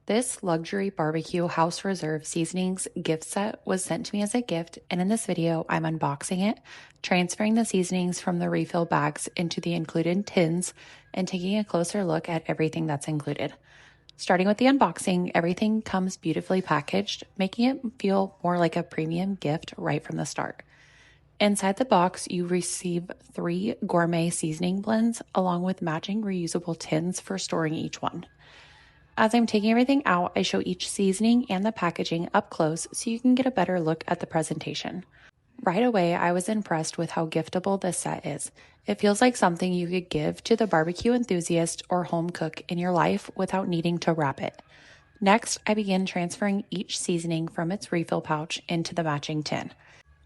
This luxury barbecue house reserve seasonings gift set was sent to me as a gift, and in this video, I'm unboxing it, transferring the seasonings from the refill bags into the included tins, and taking a closer look at everything that's included. Starting with the unboxing, everything comes beautifully packaged, making it feel more like a premium gift right from the start. Inside the box, you receive 3 gourmet seasoning blends along with matching reusable tins for storing each one. As I'm taking everything out, I show each seasoning and the packaging up close so you can get a better look at the presentation. Right away, I was impressed with how giftable this set is. It feels like something you could give to the barbecue enthusiast or home cook in your life without needing to wrap it. Next, I begin transferring each seasoning from its refill pouch into the matching tin.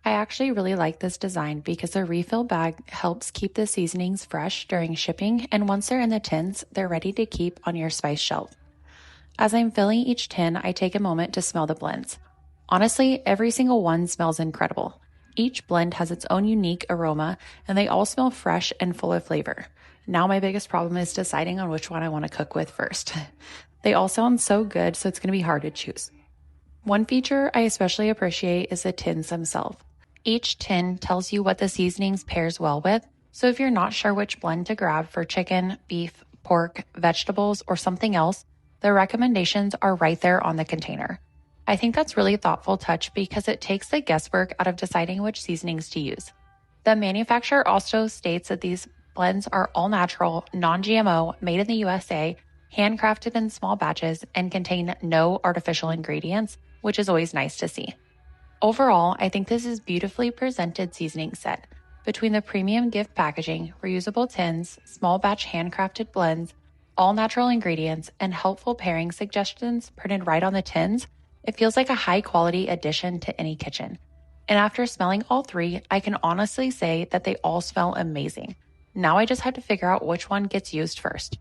I actually really like this design because the refill bag helps keep the seasonings fresh during shipping, and once they're in the tins, they're ready to keep on your spice shelf. As I'm filling each tin, I take a moment to smell the blends. Honestly, every single one smells incredible. Each blend has its own unique aroma, and they all smell fresh and full of flavor. Now my biggest problem is deciding on which one I want to cook with first. They all sound so good, so it's going to be hard to choose. One feature I especially appreciate is the tins themselves. Each tin tells you what the seasonings pairs well with, so if you're not sure which blend to grab for chicken, beef, pork, vegetables, or something else, the recommendations are right there on the container. I think that's really a thoughtful touch because it takes the guesswork out of deciding which seasonings to use. The manufacturer also states that these blends are all natural, non-GMO, made in the USA, handcrafted in small batches, and contain no artificial ingredients, which is always nice to see. Overall, I think this is beautifully presented seasoning set. Between the premium gift packaging, reusable tins, small batch handcrafted blends, all natural ingredients, and helpful pairing suggestions printed right on the tins, it feels like a high-quality addition to any kitchen. And after smelling all 3, I can honestly say that they all smell amazing. Now I just have to figure out which one gets used first.